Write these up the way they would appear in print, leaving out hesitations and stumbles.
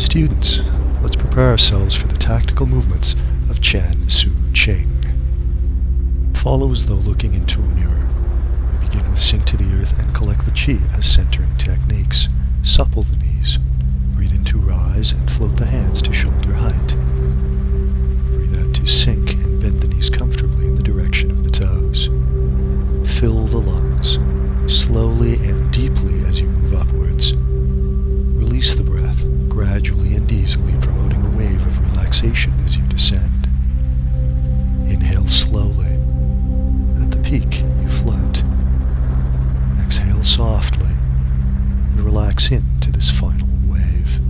Students, let's prepare ourselves for the tactical movements of Chan Su Ching. Follow as though looking into a mirror. We begin with sink to the earth and collect the chi as centering techniques. Supple the knees. Breathe in to rise and float the hands to shoulder height. Breathe out to sink and bend the knees comfortably in the direction of the toes. Fill the lungs, slowly and deeply as you move upwards. Release the breath, gradually and easily, promoting a wave of relaxation as you descend. Inhale slowly. At the peak, you float. Exhale softly and relax into this final wave.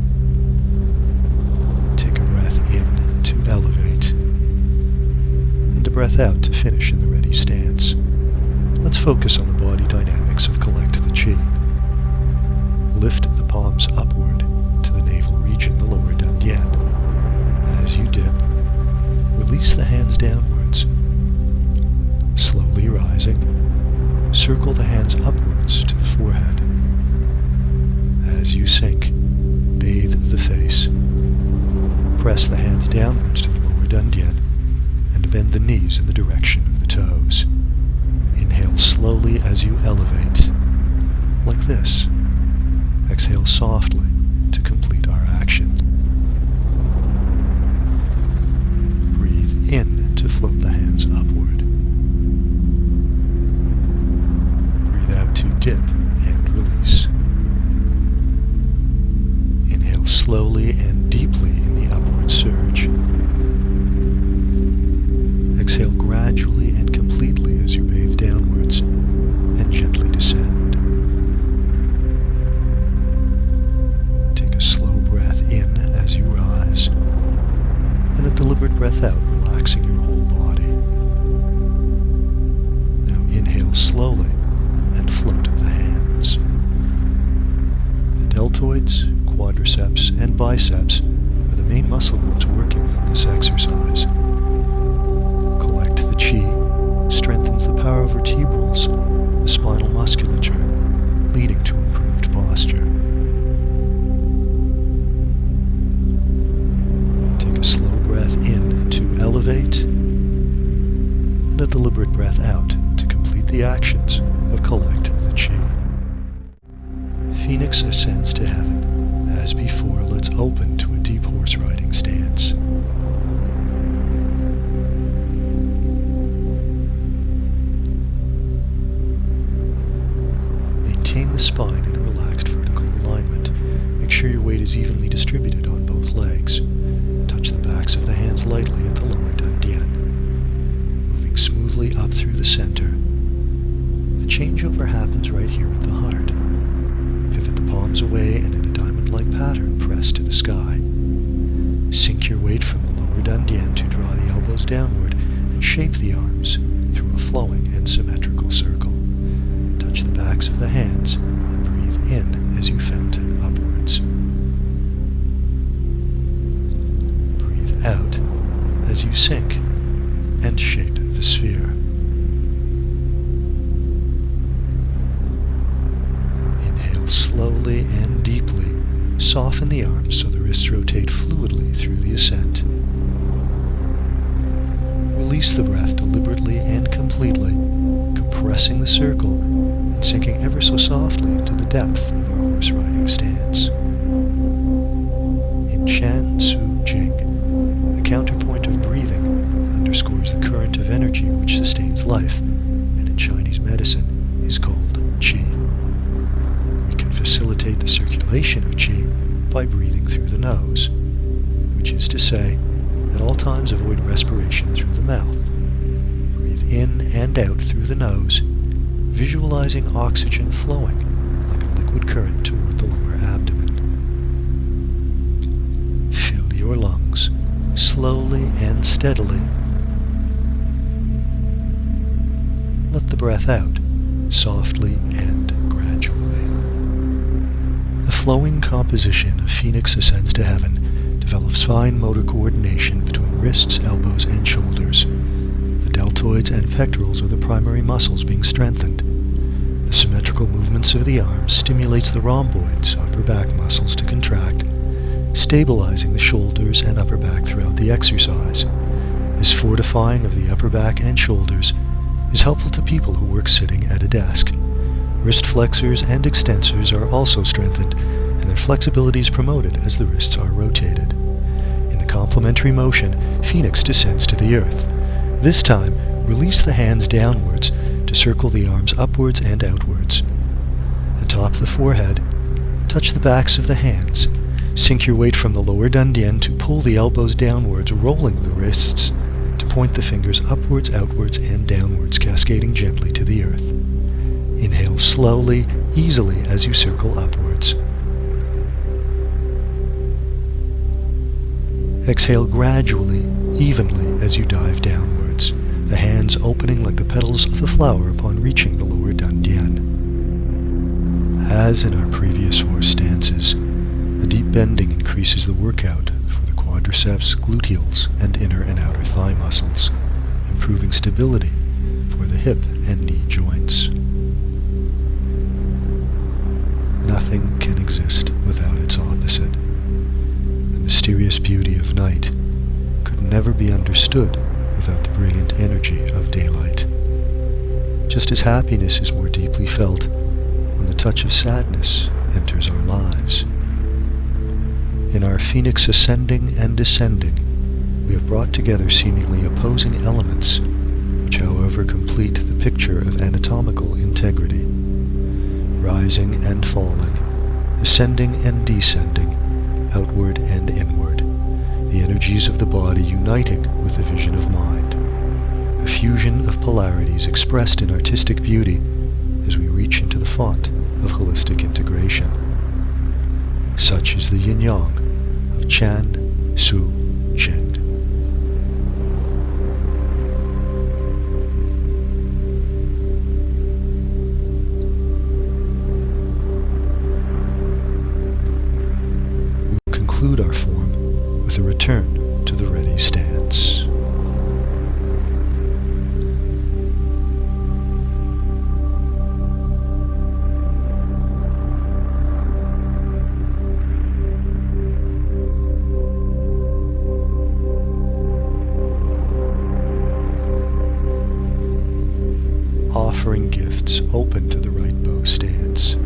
Take a breath in to elevate and a breath out to finish in the ready stance. Let's focus on the body dynamics of collect the chi. Lift the palms upward to the navel region, the lower dantian. As you dip, release the hands downwards. Slowly rising, circle the hands upwards to the forehead. As you sink, bathe the face. Press the hands downwards to the lower dantian and bend the knees in the direction of the toes. Inhale slowly as you elevate, like this. Exhale softly to complete our action. Breathe in to float the hands upward. Breathe out to dip and release. Inhale slowly and deeply in the upward surge. Exhale gradually and completely as you bathe downwards and gently descend. Take a slow breath in as you rise and a deliberate breath out, relaxing your whole body. Now inhale slowly and float the hands. The deltoids, quadriceps, and biceps are the main muscle groups working in this exercise. Collect the chi strengthens the power of vertebrals, the spinal musculature, leading to improved posture. Take a slow breath in to elevate and a deliberate breath out to complete the actions of collect the chi. Phoenix ascends to heaven. As before, let's open to a deep horse riding stance. Maintain the spine in a relaxed vertical alignment. Make sure your weight is evenly distributed on both legs. Touch the backs of the hands lightly at the lower dantian. Moving smoothly up through the center. The changeover happens right here at the heart. Pivot the palms away and in a diamond-like pattern press to the sky. Sink your weight from the lower dantian to draw the elbows downward and shape the arms through a flowing and symmetrical circle. Touch the backs of the hands and breathe in as you fountain upwards. Breathe out as you sink and shape the sphere. Inhale slowly and deeply. Soften the arms so the wrists rotate fluidly through the ascent. Release the breath deliberately and completely, compressing the circle and sinking ever so softly into the depth of our horse riding stance. In Chan Su Jing, the counterpoint of breathing underscores the current of energy which sustains life, and in Chinese medicine is called Qi. We can facilitate the circulation of Qi by breathing through the nose, which is to say, at all times avoid respiration through the mouth. Breathe in and out through the nose, visualizing oxygen flowing like a liquid current toward the lower abdomen. Fill your lungs slowly and steadily. Let the breath out softly and gradually. The flowing composition of Phoenix ascends to heaven develops fine motor coordination between wrists, elbows, and shoulders. The deltoids and pectorals are the primary muscles being strengthened. The symmetrical movements of the arms stimulates the rhomboids, upper back muscles, to contract, stabilizing the shoulders and upper back throughout the exercise. This fortifying of the upper back and shoulders is helpful to people who work sitting at a desk. Wrist flexors and extensors are also strengthened, and their flexibility is promoted as the wrists are rotated. In the complementary motion, Phoenix descends to the earth. This time, release the hands downwards to circle the arms upwards and outwards. Atop the forehead, touch the backs of the hands. Sink your weight from the lower dantian to pull the elbows downwards, rolling the wrists, to point the fingers upwards, outwards, and downwards, cascading gently to the earth. Inhale slowly, easily as you circle upwards. Exhale gradually, evenly as you dive downwards, the hands opening like the petals of a flower upon reaching the lower dantian. As in our previous horse stances, the deep bending increases the workout for the quadriceps, gluteals, and inner and outer thigh muscles, improving stability for the hip and knee joints. Nothing can exist without its opposite. The mysterious beauty of night could never be understood without the brilliant energy of daylight. Just as happiness is more deeply felt when the touch of sadness enters our lives. In our Phoenix ascending and descending, we have brought together seemingly opposing elements, which however complete the picture of anatomical integrity. Rising and falling, ascending and descending, outward and inward, the energies of the body uniting with the vision of mind, a fusion of polarities expressed in artistic beauty as we reach into the font of holistic integration. Such is the yin-yang of Chan, Su, Ching. We conclude our form with a return to the ready stance. Offering gifts open to the right bow stance.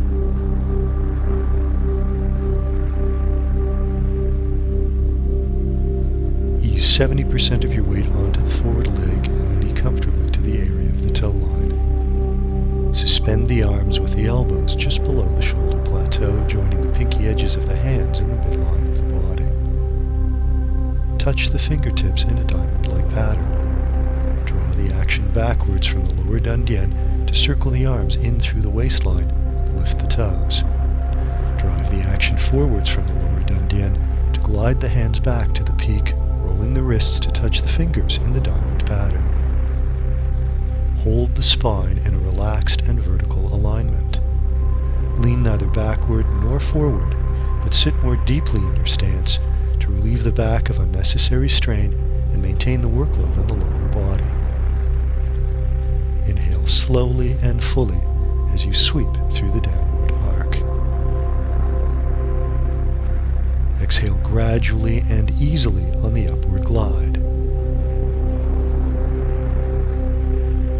Ease 70% of your weight onto the forward leg and the knee comfortably to the area of the toe line. Suspend the arms with the elbows just below the shoulder plateau, joining the pinky edges of the hands in the midline of the body. Touch the fingertips in a diamond-like pattern. Draw the action backwards from the lower dantian to circle the arms in through the waistline and lift the toes. Drive the action forwards from the lower dantian to glide the hands back to the peak, rolling the wrists to touch the fingers in the diamond pattern. Hold the spine in a relaxed and vertical alignment. Lean neither backward nor forward, but sit more deeply in your stance to relieve the back of unnecessary strain and maintain the workload on the lower body. Inhale slowly and fully as you sweep through the downward arc. Exhale gradually and easily on the upward glide.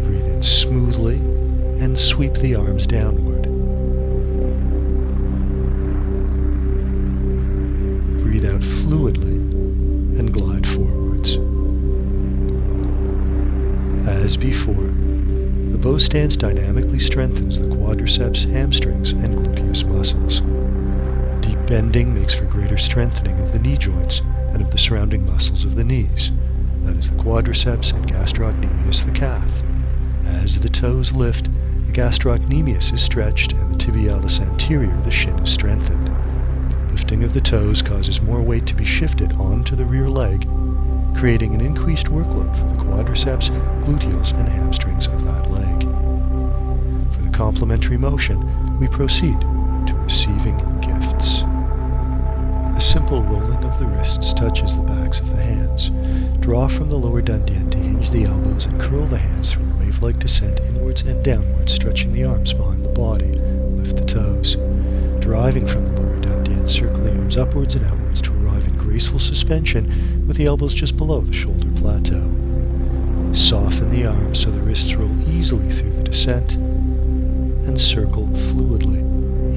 Breathe in smoothly and sweep the arms downward. Breathe out fluidly and glide forwards. As before, the bow stance dynamically strengthens the quadriceps, hamstrings, and gluteus muscles. Deep bending makes for greater strengthening of the knee joints and of the surrounding muscles of the knees, that is the quadriceps and gastrocnemius, the calf. As the toes lift, the gastrocnemius is stretched and the tibialis anterior, the shin, is strengthened. The lifting of the toes causes more weight to be shifted onto the rear leg, creating an increased workload for the quadriceps, gluteals, and hamstrings of that leg. For the complementary motion, we proceed to receiving gifts. A simple rolling of the wrists touches the backs of the hands. Draw from the lower dantian to hinge the elbows and curl the hands through a wave-like descent inwards and downwards, stretching the arms behind the body. Lift the toes. Driving from the lower dantian, circle the arms upwards and outwards to arrive graceful suspension with the elbows just below the shoulder plateau. Soften the arms so the wrists roll easily through the descent and circle fluidly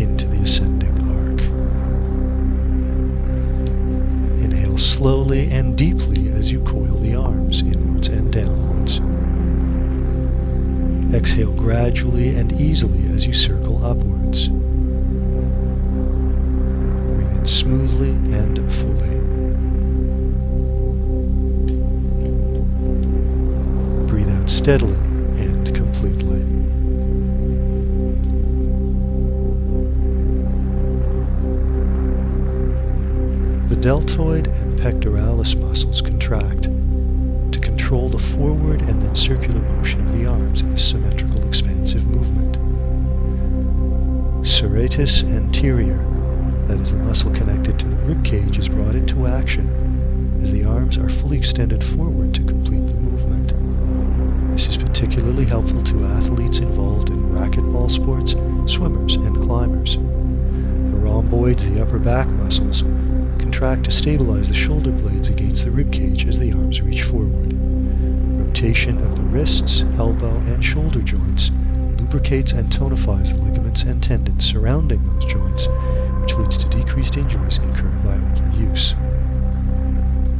into the ascending arc. Inhale slowly and deeply as you coil the arms inwards and downwards. Exhale gradually and easily as you circle upwards. Breathe in smoothly and fully. Breathe out steadily and completely. The deltoid and pectoralis muscles contract to control the forward and then circular motion of the arms in this symmetrical expansive movement. Serratus anterior, that is the muscle connected to the rib cage, is brought into action as the arms are fully extended forward to complete the movement. This is particularly helpful to athletes involved in racquetball sports, swimmers, and climbers. The rhomboids, the upper back muscles, contract to stabilize the shoulder blades against the rib cage as the arms reach forward. Rotation of the wrists, elbow, and shoulder joints lubricates and tonifies the ligaments and tendons surrounding those joints, which leads to decreased injuries incurred by overuse.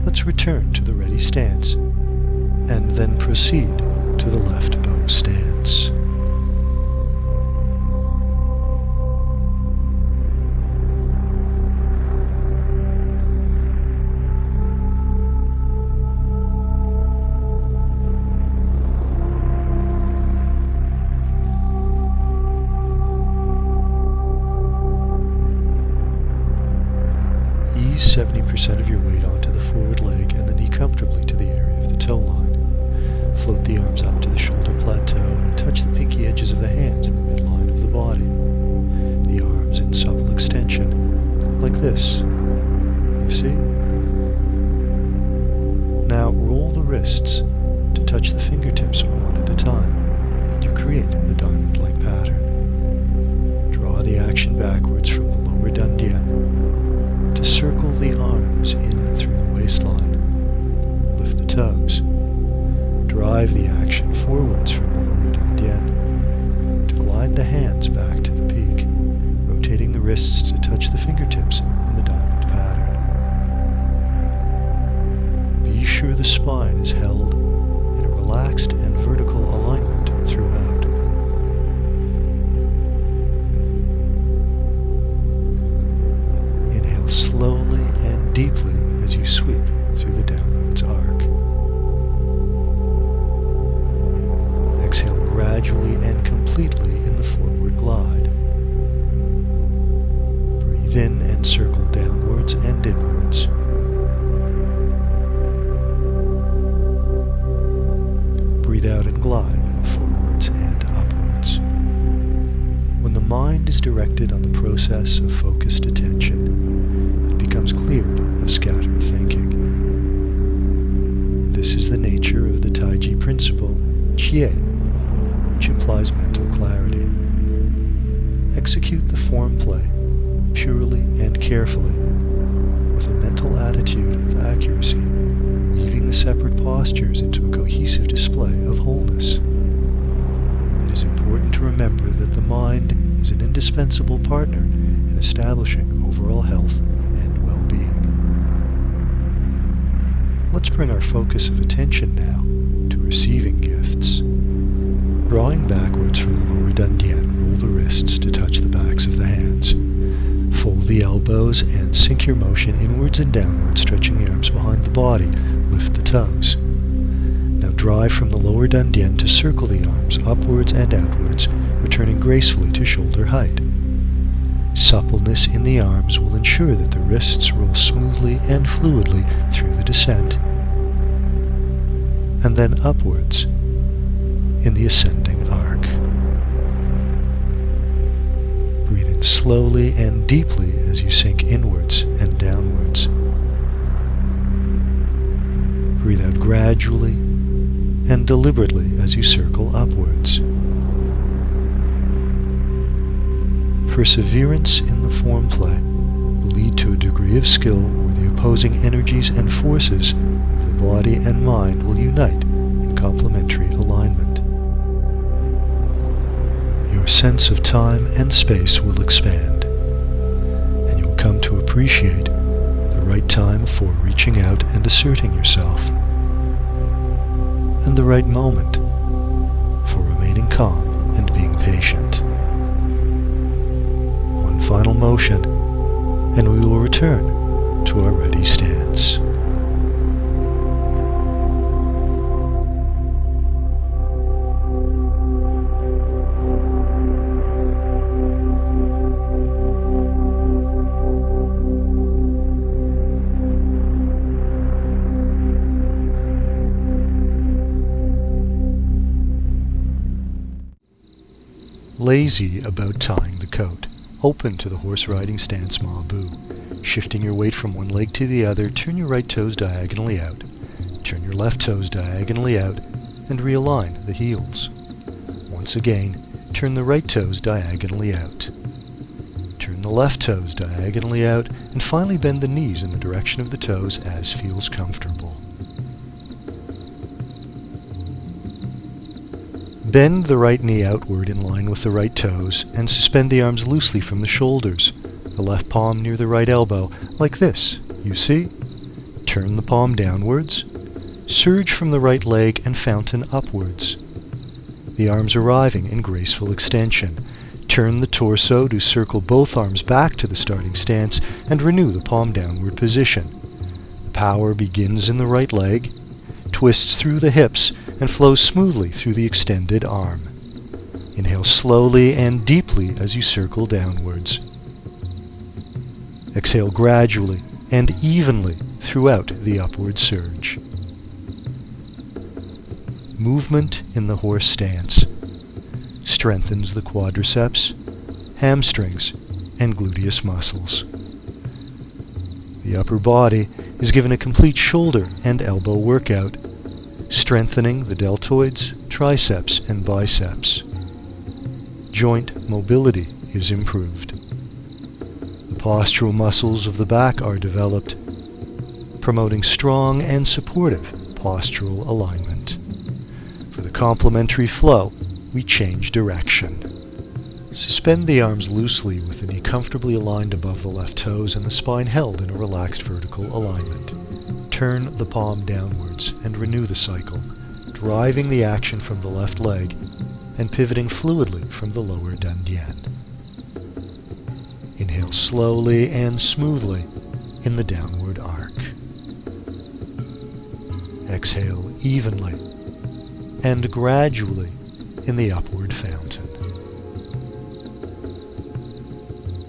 Let's return to the ready stance, and then proceed to the left bow stance. Ease 70% of your weight onto the forward leg and the knee comfortably to the area of the toe line. Float the arms up to the shoulder plateau and touch the pinky edges of the hands in the midline of the body. The arms in supple extension, like this. You see? Now roll the wrists to touch the fingertips one at a time, and you create the diamond-like pattern. Draw the action backwards from the lower dantian to circle the arms in through the waistline. Lift the toes. Drive the action forwards from the lower dantian to glide the hands back to the peak, rotating the wrists to touch the fingertips in the diamond pattern. Be sure the spine is held in a relaxed and vertical alignment throughout. Inhale slowly and deeply as you sweep through the downwards arc. Exhale gradually and completely in the forward glide. Breathe in and circle downwards and inwards. Breathe out and glide forwards and upwards. When the mind is directed on the process of focused attention, it becomes cleared of scattered thinking. This is the nature of the Tai Chi principle, Qie, which implies mental clarity. Execute the form play purely and carefully, with a mental attitude of accuracy, weaving the separate postures into a cohesive display of wholeness. It is important to remember that the mind is an indispensable partner in establishing overall health and well-being. Let's bring our focus of attention now to receiving gifts. Drawing backwards from the lower dantian, roll the wrists to touch the backs of the hands. Fold the elbows and sink your motion inwards and downwards, stretching the arms behind the body. Lift the toes. Now drive from the lower dantian to circle the arms upwards and outwards, returning gracefully to shoulder height. Suppleness in the arms will ensure that the wrists roll smoothly and fluidly through the descent, and then upwards in the ascending arc. Breathe in slowly and deeply as you sink inwards and downwards. Breathe out gradually and deliberately as you circle upwards. Perseverance in the form play will lead to a degree of skill worthy of opposing energies and forces of the body and mind will unite in complementary alignment. Your sense of time and space will expand, and you will come to appreciate the right time for reaching out and asserting yourself, and the right moment for remaining calm and being patient. One final motion, and we will return to our ready stance. Lazy about tying the coat. Open to the horse riding stance Ma Bu. Shifting your weight from one leg to the other, turn your right toes diagonally out. Turn your left toes diagonally out and realign the heels. Once again, turn the right toes diagonally out. Turn the left toes diagonally out and finally bend the knees in the direction of the toes as feels comfortable. Bend the right knee outward in line with the right toes and suspend the arms loosely from the shoulders, the left palm near the right elbow, like this, you see? Turn the palm downwards, surge from the right leg and fountain upwards. The arms arriving in graceful extension. Turn the torso to circle both arms back to the starting stance and renew the palm downward position. The power begins in the right leg, twists through the hips, and flows smoothly through the extended arm. Inhale slowly and deeply as you circle downwards. Exhale gradually and evenly throughout the upward surge. Movement in the horse stance strengthens the quadriceps, hamstrings, and gluteus muscles. The upper body is given a complete shoulder and elbow workout, strengthening the deltoids, triceps, and biceps. Joint mobility is improved. The postural muscles of the back are developed, promoting strong and supportive postural alignment. For the complementary flow, we change direction. Suspend the arms loosely with the knee comfortably aligned above the left toes and the spine held in a relaxed vertical alignment. Turn the palm downwards and renew the cycle, driving the action from the left leg and pivoting fluidly from the lower dantian. Inhale slowly and smoothly in the downward arc. Exhale evenly and gradually in the upward fountain.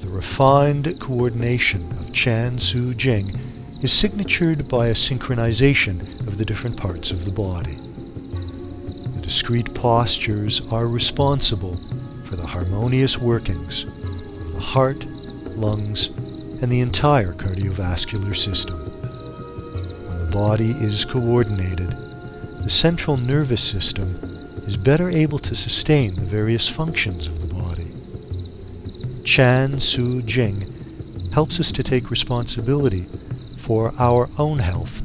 The refined coordination of Chan Su Jing is signatured by a synchronization of the different parts of the body. The discrete postures are responsible for the harmonious workings of the heart, lungs, and the entire cardiovascular system. When the body is coordinated, the central nervous system is better able to sustain the various functions of the body. Chan Su Jing helps us to take responsibility for our own health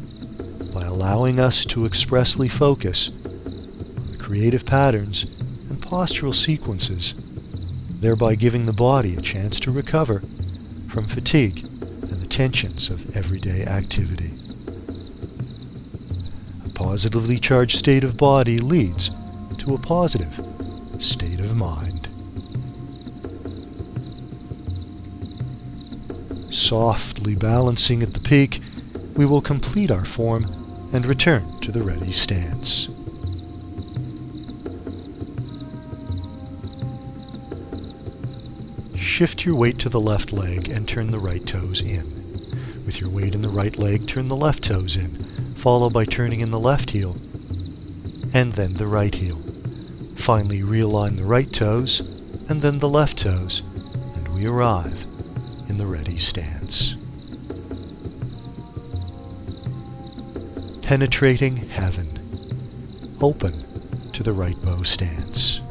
by allowing us to expressly focus on the creative patterns and postural sequences, thereby giving the body a chance to recover from fatigue and the tensions of everyday activity. A positively charged state of body leads to a positive state of mind. Softly balancing at the peak, we will complete our form and return to the ready stance. Shift your weight to the left leg and turn the right toes in. With your weight in the right leg, turn the left toes in, followed by turning in the left heel, and then the right heel. Finally, realign the right toes, and then the left toes, and we arrive in the ready stance. Penetrating heaven. Open to the right bow stance.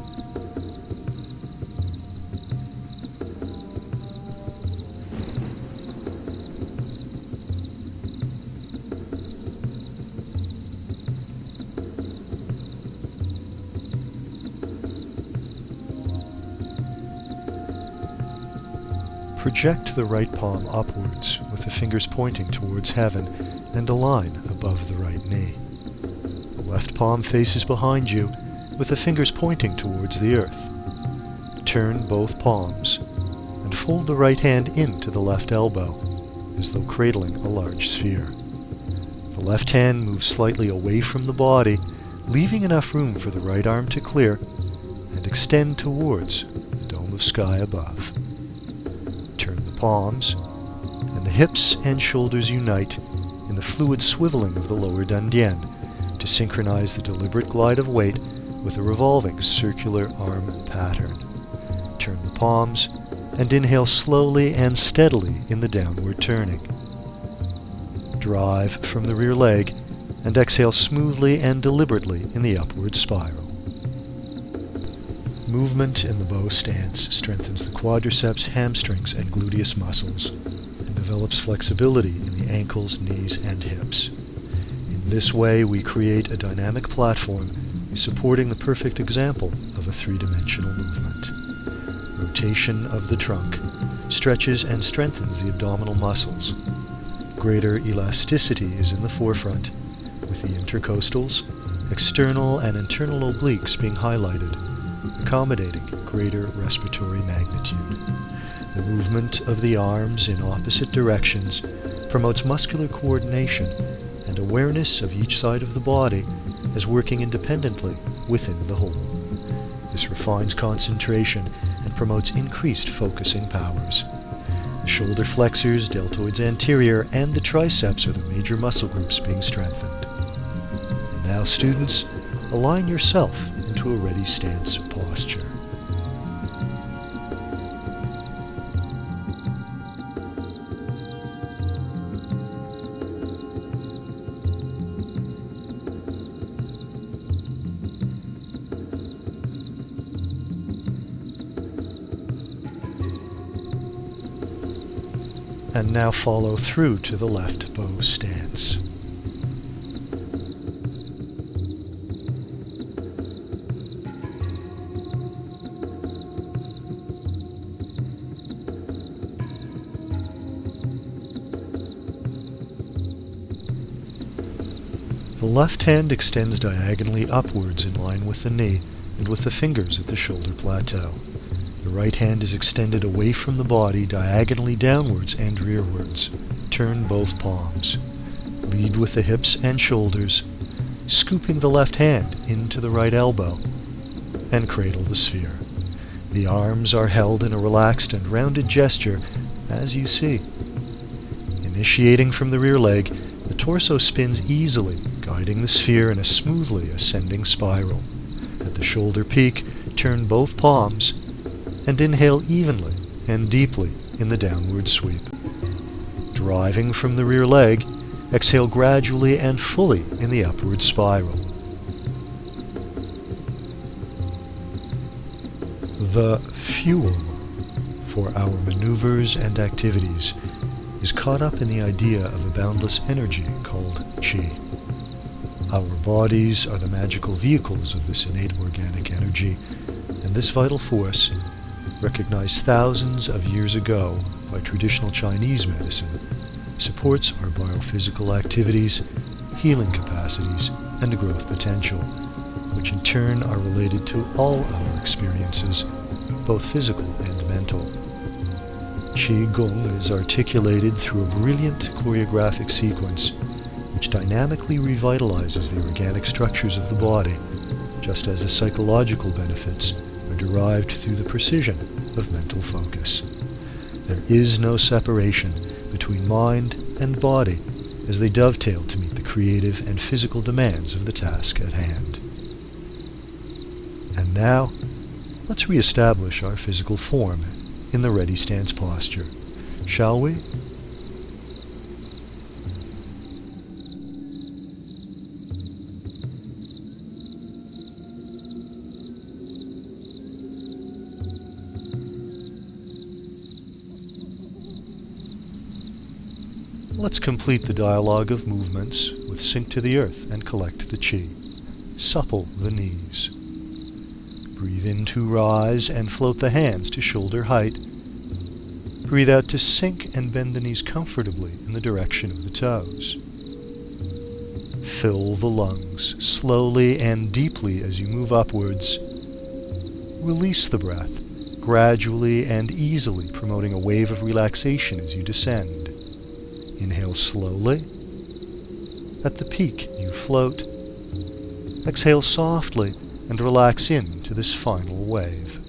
Project the right palm upwards with the fingers pointing towards heaven and a line above the right knee. The left palm faces behind you with the fingers pointing towards the earth. Turn both palms and fold the right hand into the left elbow as though cradling a large sphere. The left hand moves slightly away from the body, leaving enough room for the right arm to clear and extend towards the dome of sky above. Turn the palms, and the hips and shoulders unite in the fluid swiveling of the lower dantian to synchronize the deliberate glide of weight with a revolving circular arm pattern. Turn the palms and inhale slowly and steadily in the downward turning. Drive from the rear leg and exhale smoothly and deliberately in the upward spiral. Movement in the bow stance strengthens the quadriceps, hamstrings, and gluteus muscles and develops flexibility in the ankles, knees, and hips. In this way, we create a dynamic platform supporting the perfect example of a three-dimensional movement. Rotation of the trunk stretches and strengthens the abdominal muscles. Greater elasticity is in the forefront, with the intercostals, external and internal obliques being highlighted, accommodating greater respiratory magnitude. The movement of the arms in opposite directions promotes muscular coordination and awareness of each side of the body as working independently within the whole. This refines concentration and promotes increased focusing powers. The shoulder flexors, deltoids anterior, and the triceps are the major muscle groups being strengthened. And now, students, align yourself into a ready stance posture. And now follow through to the left bow stance. The left hand extends diagonally upwards in line with the knee and with the fingers at the shoulder plateau. The right hand is extended away from the body diagonally downwards and rearwards. Turn both palms. Lead with the hips and shoulders, scooping the left hand into the right elbow, and cradle the sphere. The arms are held in a relaxed and rounded gesture, as you see. Initiating from the rear leg, the torso spins easily, guiding the sphere in a smoothly ascending spiral. At the shoulder peak, turn both palms and inhale evenly and deeply in the downward sweep. Driving from the rear leg, exhale gradually and fully in the upward spiral. The fuel for our maneuvers and activities is caught up in the idea of a boundless energy called Qi. Our bodies are the magical vehicles of this innate organic energy, and this vital force, recognized thousands of years ago by traditional Chinese medicine, supports our biophysical activities, healing capacities, and growth potential, which in turn are related to all our experiences, both physical and mental. Qi Gong is articulated through a brilliant choreographic sequence which dynamically revitalizes the organic structures of the body, just as the psychological benefits are derived through the precision of mental focus. There is no separation between mind and body as they dovetail to meet the creative and physical demands of the task at hand. And now, let's re-establish our physical form in the ready stance posture, shall we? Let's complete the dialogue of movements with sink to the earth and collect the Qi. Supple the knees. Breathe in to rise and float the hands to shoulder height. Breathe out to sink and bend the knees comfortably in the direction of the toes. Fill the lungs slowly and deeply as you move upwards. Release the breath gradually and easily, promoting a wave of relaxation as you descend. Inhale slowly. At the peak, you float. Exhale softly and relax into this final wave.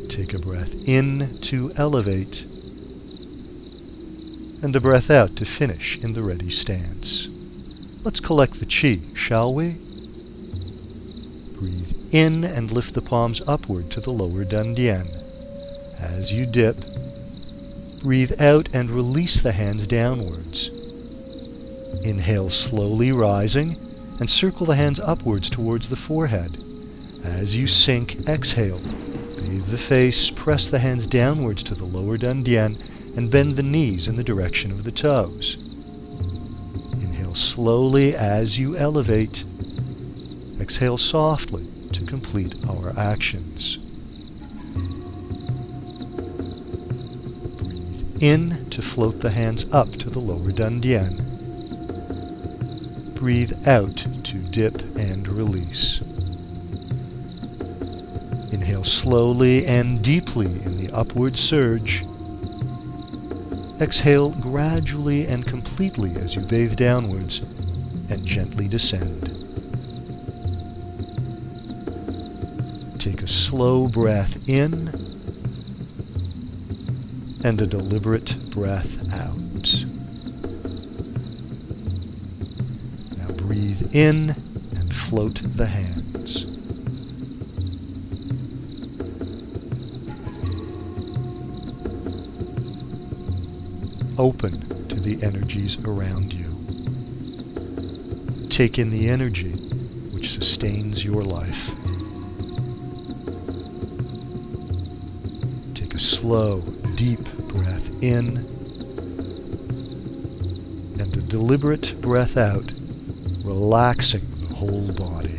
Take a breath in to elevate, and a breath out to finish in the ready stance. Let's collect the chi, shall we? Breathe in and lift the palms upward to the lower dantian. As you dip, breathe out and release the hands downwards. Inhale slowly, rising, and circle the hands upwards towards the forehead. As you sink, exhale. Bathe the face, press the hands downwards to the lower dantian, and bend the knees in the direction of the toes. Inhale slowly as you elevate. Exhale softly to complete our actions. Breathe in to float the hands up to the lower dantian. Breathe out to dip and release. Inhale slowly and deeply in the upward surge. Exhale gradually and completely as you bathe downwards and gently descend. Take a slow breath in and a deliberate breath out. Now breathe in and float the hands. Open to the energies around you. Take in the energy which sustains your life. Take a slow, deep breath in and a deliberate breath out, relaxing the whole body.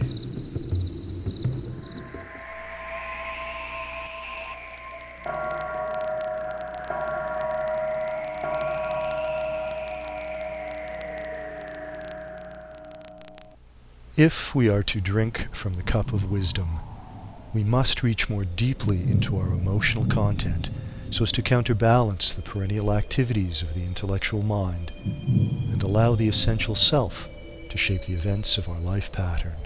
If we are to drink from the cup of wisdom, we must reach more deeply into our emotional content so as to counterbalance the perennial activities of the intellectual mind and allow the essential self to shape the events of our life pattern.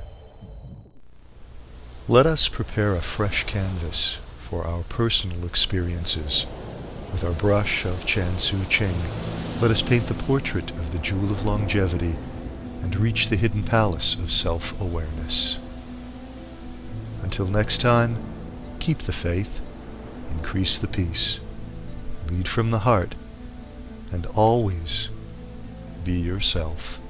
Let us prepare a fresh canvas for our personal experiences. With our brush of Chan Su Ching, let us paint the portrait of the jewel of longevity and reach the hidden palace of self-awareness. Until next time, keep the faith, increase the peace, lead from the heart, and always be yourself.